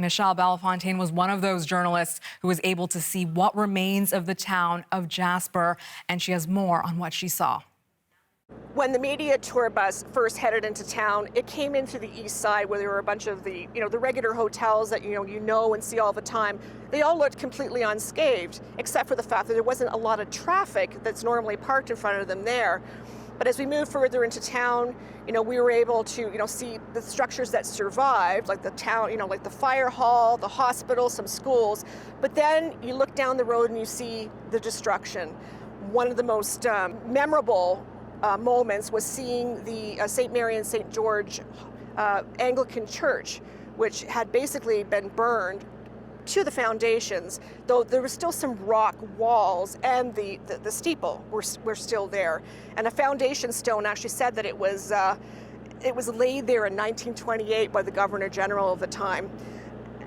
Michelle Bellefontaine was one of those journalists who was able to see what remains of the town of Jasper, and she has more on what she saw. When the media tour bus first headed into town, it came into the east side where there were a bunch of the regular hotels that you know and see all the time. They all looked completely unscathed, except for the fact that there wasn't a lot of traffic that's normally parked in front of them there. But as we moved further into town, we were able to, see the structures that survived, like the town, like the fire hall, the hospital, some schools. But then you look down the road and you see the destruction. One of the most memorable moments was seeing the St. Mary and St. George Anglican Church, which had basically been burned to the foundations, though there was still some rock walls, and the steeple were still there. And a foundation stone actually said that it was laid there in 1928 by the Governor General of the time.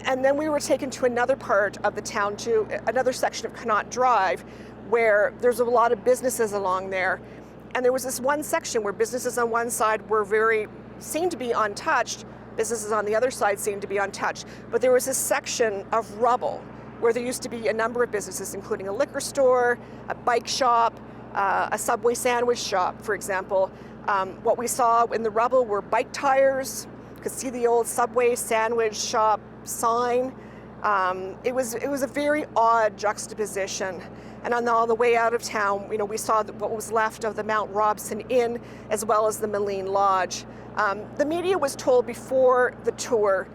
And then we were taken to another part of the town, to another section of Connaught Drive, where there's a lot of businesses along there. And there was this one section where businesses on one side seemed to be untouched, businesses on the other side seemed to be untouched. But there was this section of rubble where there used to be a number of businesses, including a liquor store, a bike shop, a Subway sandwich shop, for example. What we saw in the rubble were bike tires. You could see the old Subway sandwich shop sign. It was a very odd juxtaposition. And on the way out of town, we saw what was left of the Mount Robson Inn, as well as the Moline Lodge. The media was told before the tour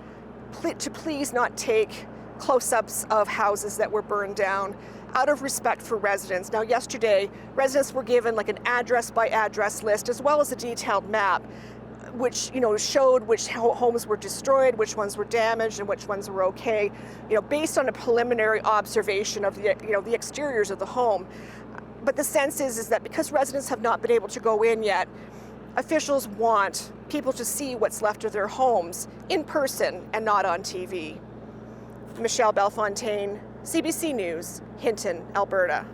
to please not take close-ups of houses that were burned down, out of respect for residents. Now, yesterday, residents were given like an address-by-address list, as well as a detailed map, which showed which homes were destroyed, which ones were damaged, and which ones were okay, based on a preliminary observation of the exteriors of the home. But the sense is that because residents have not been able to go in yet, officials want people to see what's left of their homes in person and not on TV. Michelle Bellefontaine, CBC News, Hinton, Alberta.